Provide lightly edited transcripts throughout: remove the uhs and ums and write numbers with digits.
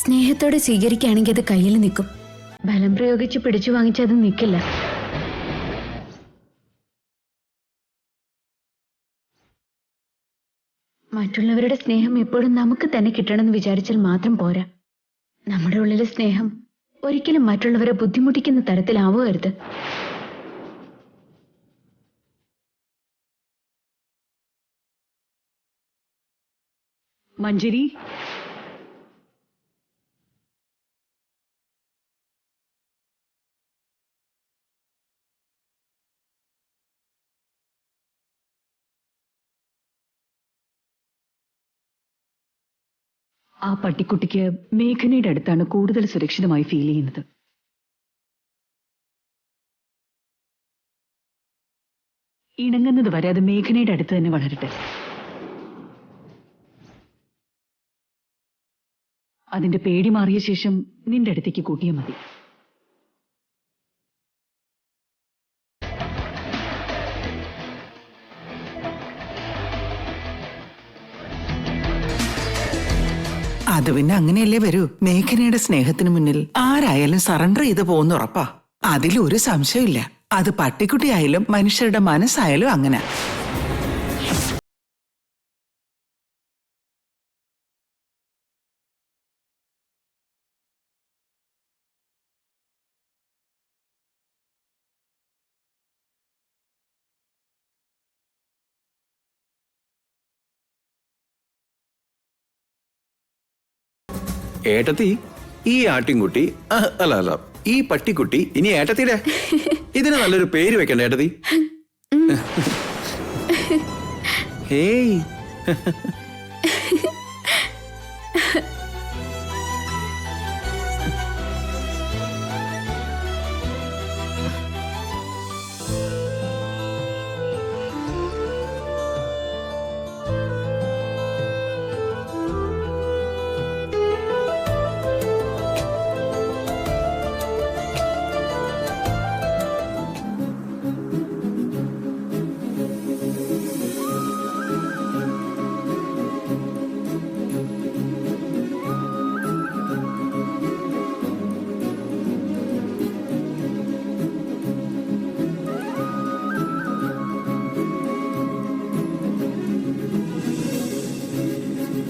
സ്നേഹത്തോടെ സ്വീകരിക്കുകയാണെങ്കിൽ അത് കയ്യിൽ നിൽക്കും. ബലം പ്രയോഗിച്ച് പിടിച്ചു വാങ്ങിച്ചത് നിൽക്കില്ല. മറ്റുള്ളവരുടെ സ്നേഹം എപ്പോഴും നമുക്ക് തന്നെ കിട്ടണമെന്ന് വിചാരിച്ചാൽ മാത്രം പോരാ. നമ്മുടെ ഉള്ളിലെ സ്നേഹം ഒരിക്കലും മറ്റുള്ളവരെ ബുദ്ധിമുട്ടിക്കുന്ന തരത്തിലാവുകരുത്. മഞ്ജരി, ആ പട്ടിക്കുട്ടിക്ക് മേഘനയുടെ അടുത്താണ് കൂടുതൽ സുരക്ഷിതമായി ഫീൽ ചെയ്യുന്നത്. ഇണങ്ങുന്നത് വരെ അത് മേഘനയുടെ അടുത്ത് തന്നെ വളരട്ടെ. അതിന്റെ പേടി മാറിയ ശേഷം നിന്റെ അടുത്തേക്ക് കൂട്ടിയാൽ മതി. അത് പിന്നെ അങ്ങനെയല്ലേ വരൂ. മേഘനയുടെ സ്നേഹത്തിന് മുന്നിൽ ആരായാലും സറണ്ടർ ചെയ്ത് പോകുന്ന ഉറപ്പാ. അതിലൊരു സംശയമില്ല. അത് പട്ടിക്കുട്ടിയായാലും മനുഷ്യരുടെ മനസ്സായാലും അങ്ങനെ. ഏട്ടത്തി, ഈ ആട്ടിൻകുട്ടി അല്ല അല്ല ഈ പട്ടിക്കുട്ടി ഇനി ഏട്ടത്തിയുടെ. ഇതിന് നല്ലൊരു പേര് വെക്കണ്ട ഏട്ടത്തി. ഹേയ്,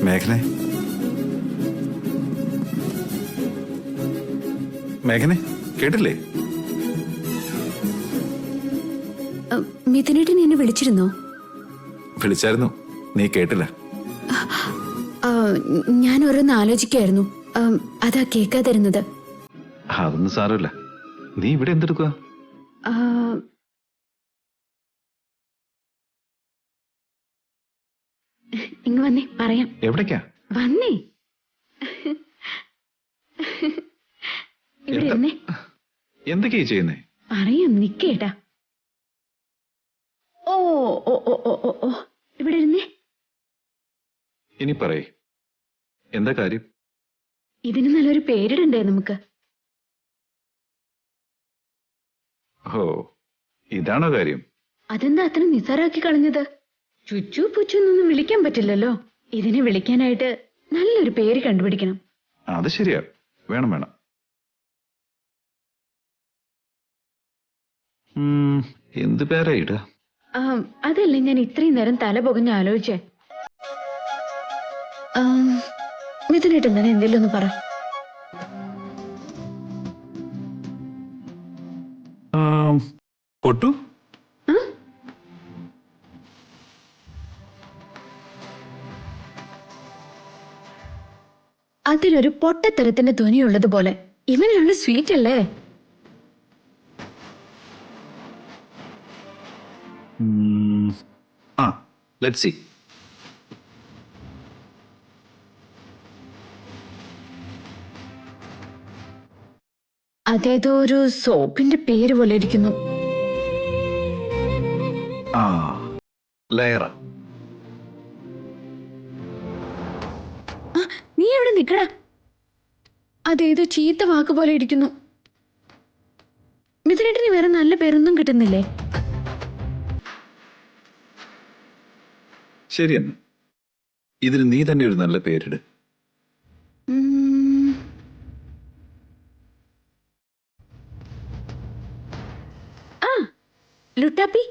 മേഘനെ, മേഘനെ കേട്ടില്ലേ? മിഥുനേട്ടൻ എന്നെ വിളിച്ചിരുന്നോ? വിളിച്ചായിരുന്നു, നീ കേട്ടില്ല. ഞാൻ ഓരോന്ന് ആലോചിക്കായിരുന്നു, അതാ കേൾക്കാതിരുന്നത്. അതൊന്നും സാരമില്ല. നീ ഇവിടെ എന്തെടുക്കുക? ഇങ്ങ് വന്നേ, പറയാം. എവിടേക്കാ? വന്നേ, ഇവിടെ ഇരുന്നേ. എന്തൊക്കെയാ ചെയ്യുന്നേ? പറയാം, നിക്കേട്ടാ. ഓ ഓ ഓ ഓ ഓ ഓ ഇവിടെ ഇരുന്നേ. ഇനി പറയേ, എന്താ കാര്യം? ഇതിന് നല്ലൊരു പേരിടണ്ടേ നമുക്ക്? ഓ, ഇതാണോ കാര്യം? അതെന്താ അത്ര നിസ്സാരാക്കി കളഞ്ഞത്? ചുച്ചു പുച്ചൊന്നും വിളിക്കാൻ പറ്റില്ലല്ലോ. ഇതിനെ വിളിക്കാനായിട്ട് നല്ലൊരു പേര് കണ്ടുപിടിക്കണം. അത് ശരിയാ, വേണം വേണം. എന്ത് പേരാ ഇടുക? അതല്ലേ ഞാൻ ഇത്രയും നേരം തല പുകഞ്ഞ് ആലോചിച്ചേ. മിഥുനേട്ടൻ തന്നെ എന്തെങ്കിലും ഒന്ന് പറ. പൊട്ടു? അതിലൊരു പൊട്ടത്തരത്തിന്റെ ധ്വനിയുള്ളത് പോലെ. ഇവനുള്ള സ്വീറ്റ് അല്ലേ? Let's see. അതേതോ ഒരു സോപ്പിന്റെ പേര് പോലെ ഇരിക്കുന്നു. ലയറ. നീ എവിടെ നിക്കടാ? അതേതോ ചീത്ത വാക്ക് പോലെ ഇരിക്കുന്നു. മിഥുനേട്ടന് വേറെ നല്ല പേരൊന്നും കിട്ടുന്നില്ലേ? ശരിയെന്ന്, ഇതിന് നീ തന്നെ ഒരു നല്ല പേരിട്. ലുട്ടാപ്പി.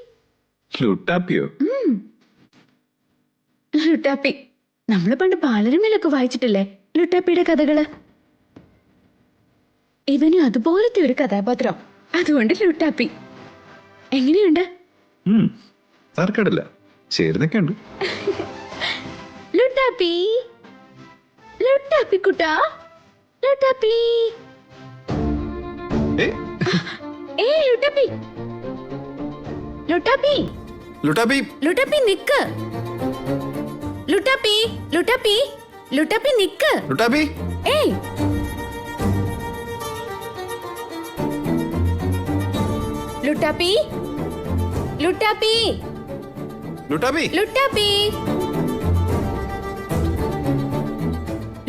ലുട്ടാപ്പിയോ? ലുട്ടാപ്പി. നമ്മള് പണ്ട് ബാലരമയിലൊക്കെ വായിച്ചിട്ടില്ലേ ലുട്ടാപ്പിയുടെ കഥകള്? ഇവനും അതുപോലത്തെ ഒരു കഥാപാത്രം, അതുകൊണ്ട് ലുട്ടാപ്പി. എങ്ങനെയുണ്ട്? തർക്കടില്ല, ചേരുന്നൊക്കെ ഉണ്ട്. ലുട്ടാപ്പി, ലുട്ടാപ്പി കുട്ടാ, ലുട്ടാപ്പി. ലുട്ടാപ്പി, ലുട്ടാപ്പി, ലുട്ടാപ്പി, ലുട്ടാപ്പി നിക്ക്. ലുട്ടാപ്പി, ലുട്ടാപ്പി, ലുട്ടാപ്പി നിക്ക്. ലുട്ടാപ്പി, ഏയ്, ലുട്ടാപ്പി, ലുട്ടാപ്പി, ലുട്ടാപ്പി, ലുട്ടാപ്പി,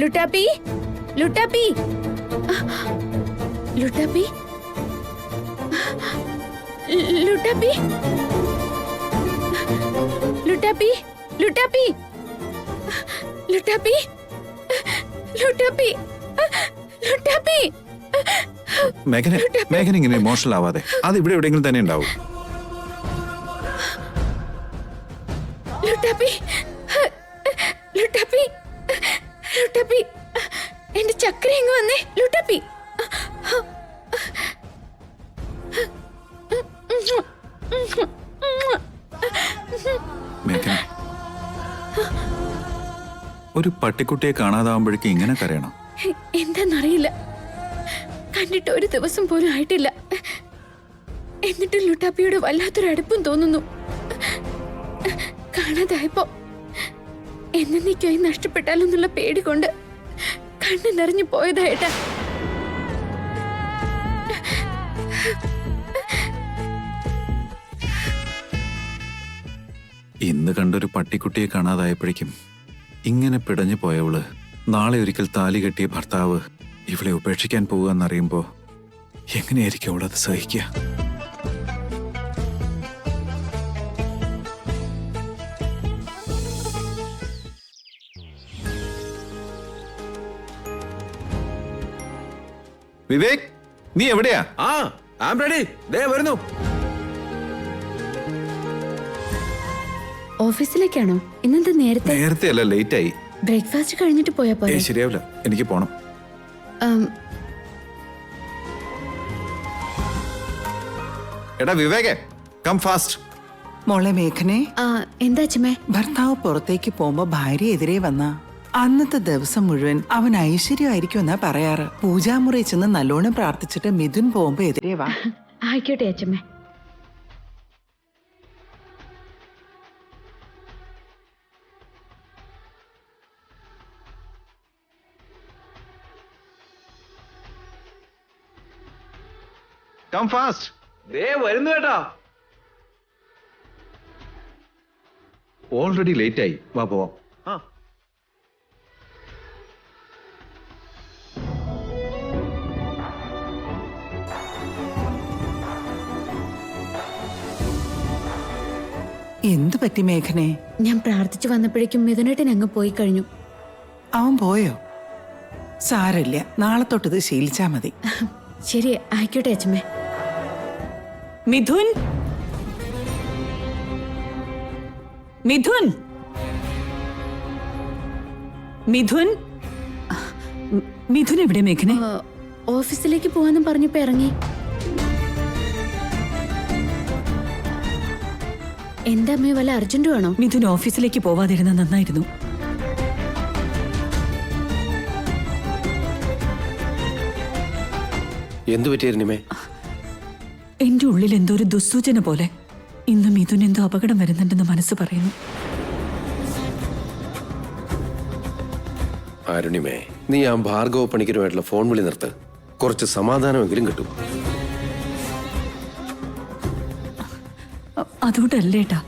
ലുട്ടാപ്പി, ലുട്ടാപ്പി, ലുട്ടാപ്പി, ലുട്ടാപ്പി, ലുട്ടാപ്പി, ലുട്ടാപ്പി, ലുട്ടാപ്പി, ലുട്ടാപ്പി, ലുട്ടാപ്പി. മേഘന ഇങ്ങനെ ഇമോഷണൽ ആവാതെ, അത് ഇവിടെ എവിടെയെങ്കിലും തന്നെ ഉണ്ടാവും. ലുട്ടാപ്പി, ലുട്ടാപ്പി, ലുട്ടാപ്പി, എന്റെ ചക്ര ഇങ്ങ് വന്നേ ലുട്ടാപ്പി. മേഘന, ഒരു പട്ടിക്കുട്ടിയെ കാണാതാവുമ്പോഴേക്കും ഇങ്ങനെ കരയണം? എന്താന്നറിയില്ല, കണ്ടിട്ട് ഒരു ദിവസം പോലും ആയിട്ടില്ല. എന്നിട്ട് ലുട്ടാപ്പിയോട് വല്ലാത്തൊരു അടുപ്പം തോന്നുന്നു. കാണാതായപ്പോ എന്നേക്കായി നഷ്ടപ്പെട്ടാലെന്നുള്ള പേടി കൊണ്ട് കണ്ണു നിറഞ്ഞു പോയതായിട്ടാ. ഇന്ന് കണ്ടൊരു പട്ടിക്കുട്ടിയെ കാണാതായപ്പോഴേക്കും ഇങ്ങനെ പിടഞ്ഞു പോയവള് നാളെ ഒരിക്കൽ താലി കെട്ടിയ ഭർത്താവ് ഇവളെ ഉപേക്ഷിക്കാൻ പോവുക എന്നറിയുമ്പോ എങ്ങനെയായിരിക്കും അവളത് സഹിക്കുക? വിവേക്, നീ എവിടെയാ? ആ ഐ ആം റെഡി, ദേ വരുന്നു. ഓഫീസിലേക്കാണോ? ഇന്നെന്താ നേരത്തെ? നേരത്തെ അല്ല, ലേറ്റ് ആയി. ബ്രേക്ക്ഫാസ്റ്റ് കഴിഞ്ഞിട്ട് പോയാ പോലെ. ശരിയാവില്ല, എനിക്ക് പോണം. എടാ വിവേകേ, കം ഫാസ്റ്റ്. മോളെ മേഘനെ, എന്താ അച്ഛമ്മേ? ഭർത്താവ് പുറത്തേക്ക് പോകുമ്പോ ഭാര്യ എതിരെ വന്ന അന്നത്തെ ദിവസം മുഴുവൻ അവൻ ഐശ്വര്യമായിരിക്കും എന്നാ പറയാറ്. പൂജാമുറി ചെന്ന് നല്ലോണം പ്രാർത്ഥിച്ചിട്ട് മിഥുൻ പോകുമ്പോ എതിരെ വാ. ആയിക്കോട്ടെ അച്ഛമ്മേ. Come fast. ദേ വരുന്നു കേട്ടാ. ഓൾറെഡി ലേറ്റ് ആയി, വാ പോവാം. ആ എന്തു പറ്റി മേഘനെ? ഞാൻ പ്രാർത്ഥിച്ചു വന്നപ്പോഴേക്കും മിഥുനേട്ടൻ അങ്ങ് പോയി കഴിഞ്ഞു. അവൻ പോയോ? സാരമില്ല, നാളെ തൊട്ടത് ശീലിച്ചാ മതി. ശരി, ആയിക്കോട്ടെ അച്ഛമ്മേ. മിഥുൻ, മിഥുൻ, മിഥുൻ, മിഥുൻ എവിടെ മേഘനെ? ഓഫീസിലേക്ക് പോവാന്നും പറഞ്ഞപ്പോ ഇറങ്ങി. എന്താ അമ്മേ, വല്ല അർജന്റും ആണോ? മിഥുൻ ഓഫീസിലേക്ക് പോവാതിരുന്ന നന്നായിരുന്നു. എന്തു പറ്റിയായിരുന്നേ? എന്റെ ഉള്ളിൽ എന്തോ ഒരു ദുസ്സൂചന പോലെ. ഇന്ന് മിഥുൻ എന്തോ അപകടം വരുന്നുണ്ടെന്ന് മനസ്സ് പറയുന്നു. അരുണിമേ, നീ ആ ഭാർഗവ പണിക്കരുമായിട്ടുള്ള ഫോൺ വിളി നിർത്ത്. കുറച്ച് സമാധാനമെങ്കിലും കിട്ടും. അതുകൊണ്ടല്ലേട്ടാ,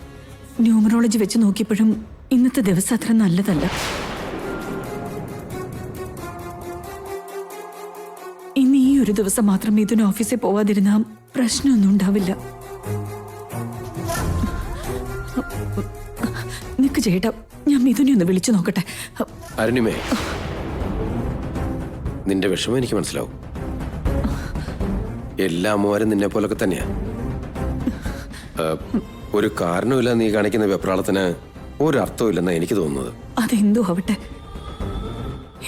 ന്യൂമറോളജി വെച്ച് നോക്കിയപ്പോഴും ഇന്നത്തെ ദിവസം അത്ര നല്ലതല്ല. ഇന്ന് ഈ ഒരു ദിവസം മാത്രം മിഥുൻ ഓഫീസിൽ പോവാതിരുന്ന പ്രശ്നമൊന്നും ഉണ്ടാവില്ല. നിക്ക് ചേട്ടാ, ഞാൻ മിഥുനെ ഒന്ന് വിളിച്ചു നോക്കട്ടെ. അരുണിമേ, നിന്റെ വിഷമം എനിക്ക് മനസ്സിലാവും. എല്ലാ അമ്മമാരും നിന്നെ പോലൊക്കെ തന്നെയാ. ഒരു കാരണമില്ല നീ കാണിക്കുന്ന വെപ്രാളത്തിന് ഒരർത്ഥമില്ലെന്നാണ് എനിക്ക് തോന്നുന്നത്. അതെന്തോ ആവട്ടെ,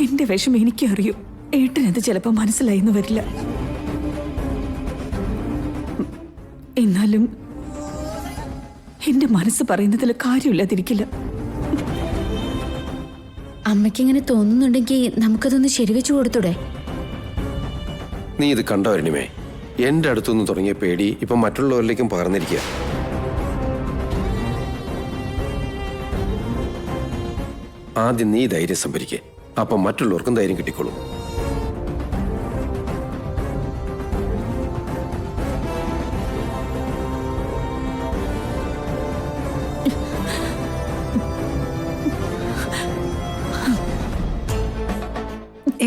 എന്റെ വിഷമം എനിക്കറിയൂ. ഏട്ടനത് ചിലപ്പോ മനസ്സിലായിന്ന് വരില്ല. എന്നാലും എന്റെ മനസ്സ് പറയുന്നതിൽ കാര്യമില്ലാതിരിക്കില്ല. അമ്മയ്ക്കിങ്ങനെ തോന്നുന്നുണ്ടെങ്കിൽ നമുക്കതൊന്ന് ശരിവെച്ചു കൊടുത്തൂടെ? നീ ഇത് കണ്ടോ അരുണിമേ? എന്റെ അടുത്തുനിന്ന് തുടങ്ങിയ പേടി ഇപ്പൊ മറ്റുള്ളവരിലേക്കും പകർന്നിരിക്കുക. ആദ്യം നീ ധൈര്യം സംഭരിക്കേ, അപ്പൊ മറ്റുള്ളവർക്കും ധൈര്യം കിട്ടിക്കോളും.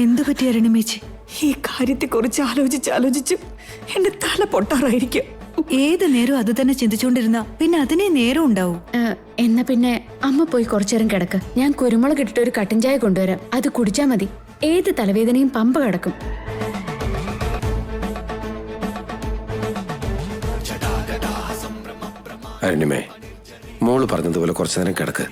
എന്തു പറ്റി അരുണിമേച്ചി? ഈ കാര്യത്തെക്കുറിച്ച് ആലോചിച്ച് എന്റെ തല പൊട്ടാറായിരിക്കും. ഏത് നേരം അത് തന്നെ ചിന്തിച്ചുകൊണ്ടിരുന്ന പിന്നെ അതിനെ നേരം ഉണ്ടാവും. എന്നാ പിന്നെ അമ്മ പോയി കുറച്ചേരം കിടക്ക്. ഞാൻ കുരുമുളക് ഇട്ടിട്ട് ഒരു കട്ടൻ ചായ കൊണ്ടുവരാം. അത് കുടിച്ചാ മതി. ഏത് തലവേദനയും പമ്പ കിടക്കും. അരുണിമേ, മോള് പറഞ്ഞതുപോലെ കുറച്ചു നേരം കിടക്ക്.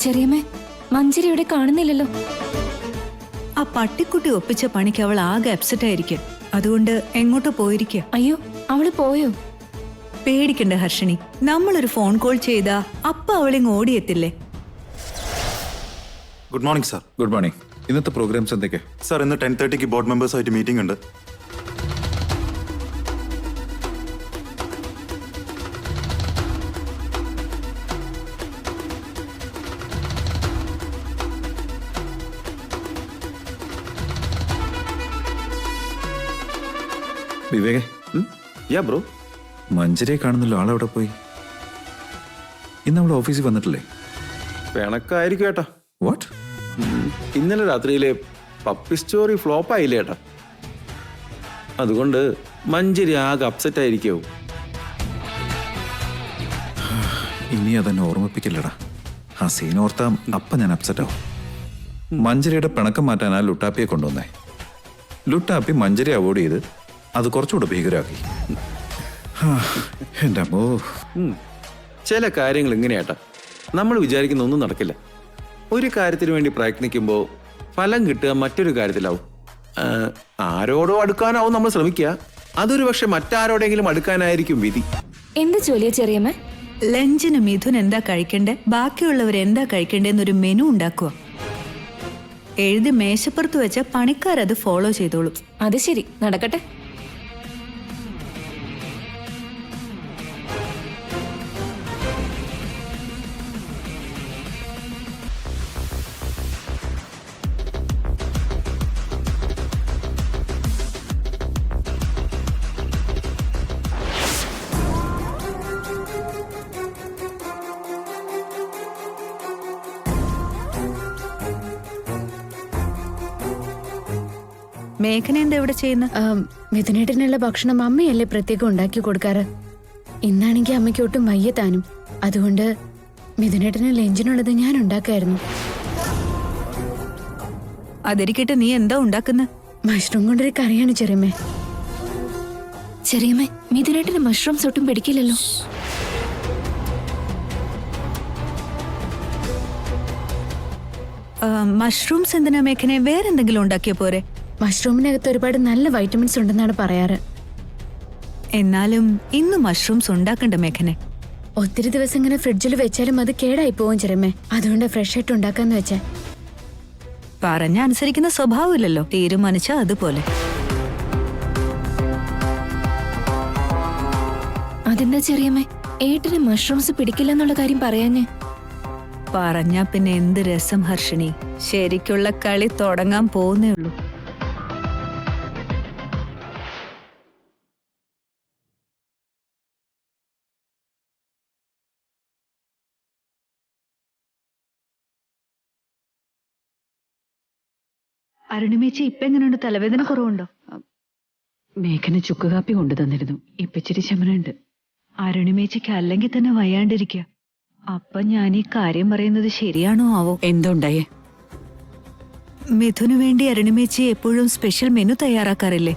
ചെറിയമ്മേ, മഞ്ജരി ഇവിടെ കാണുന്നില്ലല്ലോ. ആ പട്ടിക്കുട്ടി ഒപ്പിച്ച പണിക്ക് അവൾ ആകെ അപ്സെറ്റ് ആയിരിക്കും. അതുകൊണ്ട് എങ്ങോട്ടോ പോയിരിക്കുക. അയ്യോ, അവള് പോയോ? പേടിക്കണ്ട ഹർഷിണി, നമ്മളൊരു ഫോൺ കോൾ ചെയ്താ അപ്പ അവളിങ് ഓടിയെത്തില്ലേ. Good morning sir. Good morning. ഇന്നത്തെ പ്രോഗ്രാംസ് എന്തൊക്കെയാ? സാർ ഇന്ന് 10:30 ബോർഡ് മെമ്പേഴ്സായിട്ട് മീറ്റിംഗ് ഉണ്ട്. വിവേകെ, യാ ബ്രോ. മഞ്ജരിയെ കാണുന്നല്ലോ. ആളെവിടെ പോയി? ഇന്ന് അവൾ ഓഫീസിൽ വന്നിട്ടില്ലേ? പിണക്കായിരിക്കും ഏട്ടാ. വാട്ട്? ഇന്നലെ രാത്രിയിലെ പപ്പി സ്റ്റോറി ഫ്ലോപ്പ് ആയില്ലേ ഏട്ടാ? അതുകൊണ്ട് മഞ്ജരി ആകെ അപ്സെറ്റ് ആയിരിക്കും. ഇനി അതെന്നെ ഓർമ്മിപ്പിക്കില്ലടാ. ആ സീൻ ഓർത്താ അപ്പം ഞാൻ അപ്സെറ്റ് ആവും. മഞ്ജരിയുടെ പിണക്കം മാറ്റാനാ ലുട്ടാപ്പിയെ കൊണ്ടുവന്നേ. ലുട്ടാപ്പി മഞ്ജരി അവോയ്ഡ് ചെയ്ത് അത് കുറച്ചുകൂടെ ഭീകരമാക്കി. എൻ്റെ അമ്മോ. ചില കാര്യങ്ങൾ ഇങ്ങനെയാട്ടാ, നമ്മൾ വിചാരിക്കുന്ന ഒന്നും നടക്കില്ല. ഒരു കാര്യത്തിന് വേണ്ടി പ്രയത്നിക്കുമ്പോൾ ഫലം കിട്ടുക മറ്റൊരു കാര്യത്തിലാവും. ആരോടോ അടുക്കാനാവും നമ്മൾ ശ്രമിക്കുക. അതൊരു പക്ഷെ മറ്റാരോടെങ്കിലും അടുക്കാനായിരിക്കും വിധി. എന്ത് ജോലിയാ ചെറിയമ്മ? ലഞ്ചിന് മിഥുൻ എന്താ കഴിക്കണ്ടേ, ബാക്കിയുള്ളവർ എന്താ കഴിക്കണ്ടേന്നൊരു മെനു ഉണ്ടാക്കുക. എഴുതി മേശപ്പുറത്ത് വെച്ച പണിക്കാരത് ഫോളോ ചെയ്തോളും. അത് ശരി, നടക്കട്ടെ. മേഘന എന്താ ഇവിടെ ചെയ്യുന്ന? മിഥുനേട്ടനുള്ള ഭക്ഷണം അമ്മയല്ലേ പ്രത്യേകം ഉണ്ടാക്കി കൊടുക്കാറ്. ഇന്നാണെങ്കിൽ അമ്മയ്ക്ക് ഒട്ടും വയ്യ താനും. അതുകൊണ്ട് മിഥുനേട്ടന് ലഞ്ചിനുള്ളത് ഞാൻ ഉണ്ടാക്കായിരുന്നു. അതിരിക്കട്ടെ, നീ എന്താ ഉണ്ടാക്കുന്ന? മഷ്റൂം കൊണ്ടൊരു കറിയാണ് ചെറിയമ്മേ. ചെറിയമ്മേ, മിഥുനേട്ടന് മഷ്റൂംസ് ഒട്ടും പിടിക്കില്ലല്ലോ. മഷ്റൂംസ് എന്തിനാ മേഘനെ? വേറെന്തെങ്കിലും ഉണ്ടാക്കിയ പോരെ? മഷ്റൂമിനകത്ത് ഒരുപാട് നല്ല വൈറ്റമിൻസ് ഉണ്ടെന്നാണ് പറയാറ്. എന്നാലും ഇന്ന് മഷ്റൂംസ് ഉണ്ടാക്കണ്ട മേഘനെ. ഒത്തിരി ദിവസം ഇങ്ങനെ ഫ്രിഡ്ജിൽ വെച്ചാലും അത് കേടായി പോവും ചെറിയമ്മേ. അതുകൊണ്ട് ഫ്രഷ് ആയിട്ട് ഉണ്ടാക്കാന്ന് വെച്ചാ. പറഞ്ഞ അനുസരിക്കുന്ന സ്വഭാവമില്ലല്ലോ. തീരുമാനിച്ച അതുപോലെ. അതെന്താ ചെറിയമ്മേ, ഏട്ടന് മഷ്റൂംസ് പിടിക്കില്ലെന്നുള്ള കാര്യം പറയാഞ്ഞേ? പറഞ്ഞാ പിന്നെ എന്ത് രസം ഹർഷിണി. ശരിക്കുള്ള കളി തുടങ്ങാൻ പോകുന്നേ ഉള്ളൂ. അരുണിമേച്ചി, ഇപ്പൊ എങ്ങനെയുണ്ട്? തലവേദന കുറവുണ്ടോ? മേഘന ചുക്ക് കാപ്പി കൊണ്ടു തന്നിരുന്നു. ഇപ്പൊ ഇച്ചിരി ശമനമുണ്ട്. അരുണിമേച്ചിക്ക് അല്ലെങ്കിൽ തന്നെ വയ്യാണ്ടിരിക്കുക. അപ്പൊ ഞാൻ ഈ കാര്യം പറയുന്നത് ശരിയാണോ ആവോ? എന്തുണ്ടായേ? മിഥുന് വേണ്ടി അരുണിമേച്ചി എപ്പോഴും സ്പെഷ്യൽ മെനു തയ്യാറാക്കാറില്ലേ?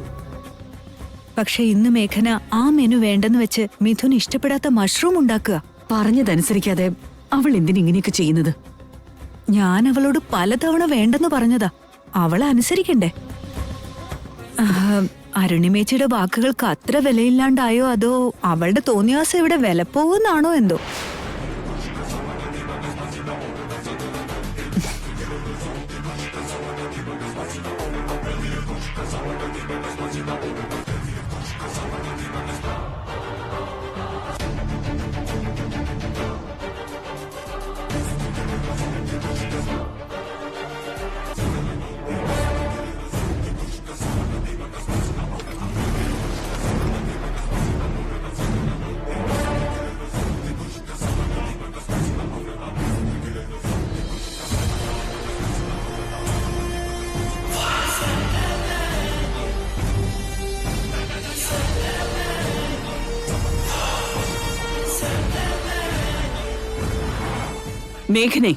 പക്ഷെ ഇന്ന് മേഘന ആ മെനു വേണ്ടെന്ന് വെച്ച് മിഥുൻ ഇഷ്ടപ്പെടാത്ത മഷ്റൂം ഉണ്ടാക്കുക. പറഞ്ഞതനുസരിക്കാതെ അവൾ എന്തിനിങ്ങനെയൊക്കെ ചെയ്യുന്നത്? ഞാൻ അവളോട് പലതവണ വേണ്ടെന്ന് പറഞ്ഞതാ. അവളെ അനുസരിക്കണ്ടേ? അരുണിമേച്ചിയുടെ വാക്കുകൾക്ക് അത്ര വിലയില്ലാണ്ടായോ അതോ അവളുടെ തോന്നിയാസം ഇവിടെ വില പോകുന്നാണോ എന്തോ? മേഘനെ,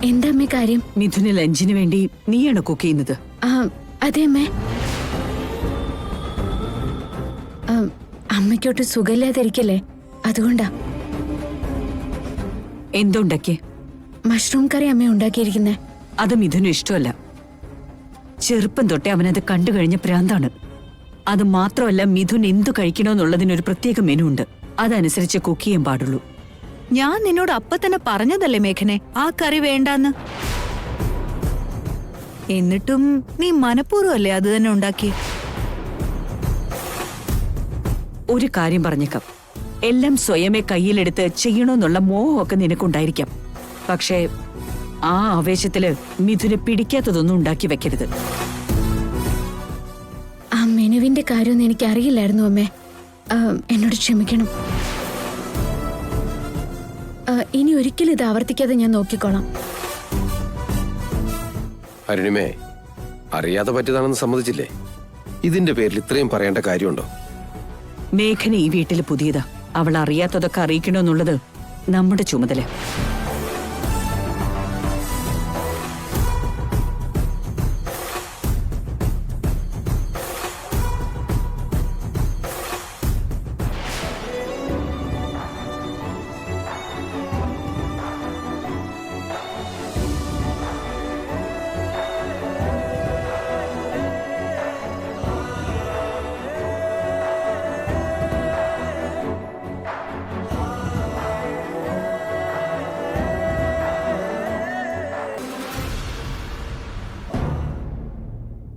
എന്താ അമ്മേ കാര്യം? മിഥുന് ലഞ്ചിന് വേണ്ടി നീയാണ് കുക്ക് ചെയ്യുന്നത്? അതെ അമ്മേ. അമ്മയ്ക്കൊട്ട് സുഖമില്ലാതിരിക്കല്ലേ, അതുകൊണ്ടാ. എന്തുണ്ടാക്കിയേ? മഷ്റൂം കറി അമ്മ ഉണ്ടാക്കിയിരിക്കുന്നേ. അത് മിഥുന് ഇഷ്ടമല്ല. ചെറുപ്പം തൊട്ടേ അവനത് കണ്ടു കഴിഞ്ഞ പ്രാന്താണ്. അത് മാത്രമല്ല, മിഥുൻ എന്തു കഴിക്കണമെന്നുള്ളതിനൊരു പ്രത്യേക മെനു ഉണ്ട്. അതനുസരിച്ച് കുക്ക് ചെയ്യാൻ പാടുള്ളൂ. ഞാൻ നിന്നോട് അപ്പൊ തന്നെ പറഞ്ഞതല്ലേ മേഘനെ ആ കറി വേണ്ടാന്ന്. എന്നിട്ടും നീ മനഃപൂർവ്വമല്ലേ അത് തന്നെ ഉണ്ടാക്കി? ഒരു കാര്യം പറഞ്ഞേക്കാം, എല്ലാം സ്വയമേ കയ്യിലെടുത്ത് ചെയ്യണമെന്നുള്ള മോഹമൊക്കെ നിനക്കുണ്ടായിരിക്കാം. പക്ഷേ ആ ആവേശത്തില് മിഥുനെ പിടിക്കാത്തതൊന്നും ഉണ്ടാക്കി വെക്കരുത്. ആ മെനുവിന്റെ കാര്യമൊന്നും എനിക്ക് അറിയില്ലായിരുന്നു അമ്മേ. എന്നോട് ക്ഷമിക്കണം. ഇനി ഒരിക്കലും ഇത് ആവർത്തിക്കാതെ ഞാൻ നോക്കിക്കോളാം. അരുണിമേ, അറിയാതെ പറ്റിയതാണെന്ന് സമ്മതിച്ചില്ലേ? ഇതിന്റെ പേരിൽ ഇത്രയും പറയേണ്ട കാര്യമുണ്ടോ? മേഘന ഈ വീട്ടിൽ പുതിയതാ. അവൾ അറിയാത്തതൊക്കെ അറിയിക്കണമെന്നുള്ളത് നമ്മുടെ ചുമതല.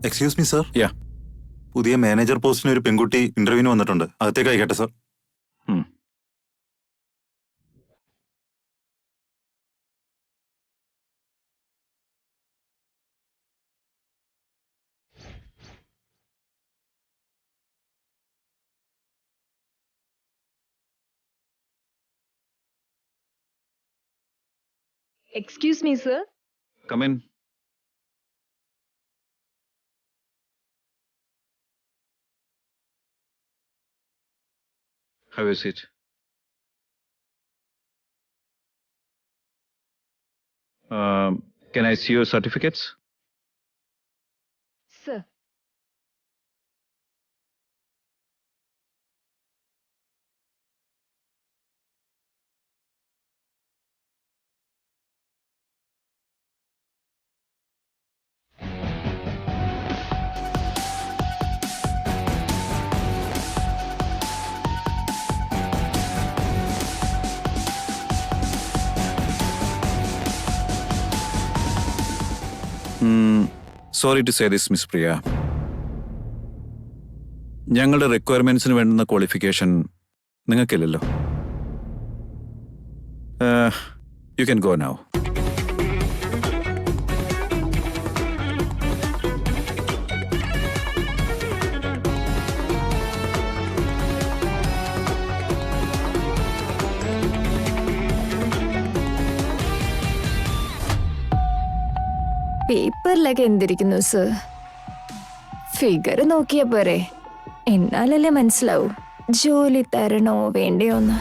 Excuse me sir. യാ. പുതിയ മാനേജർ പോസ്റ്റിന് ഒരു പെൺകുട്ടി ഇന്റർവ്യൂവിന് വന്നിട്ടുണ്ട്. അകത്തേക്ക് അയക്കട്ടെ sir? Excuse me sir. Come in. Have a seat. Can I see your certificates? Sir. Sorry to say this, Miss Priya. ഞങ്ങളുടെ റിക്വയർമെന്റ്സിന് വേണ്ടുന്ന ക്വാളിഫിക്കേഷൻ നിങ്ങൾക്കില്ലല്ലോ. You can go now. പേപ്പറിലൊക്കെ എന്തിരിക്കുന്നു സർ? ഫിഗർ നോക്കിയാ പോരെ, എന്നാലല്ലേ മനസ്സിലാവൂ ജോലി തരണോ വേണ്ടയോന്ന്.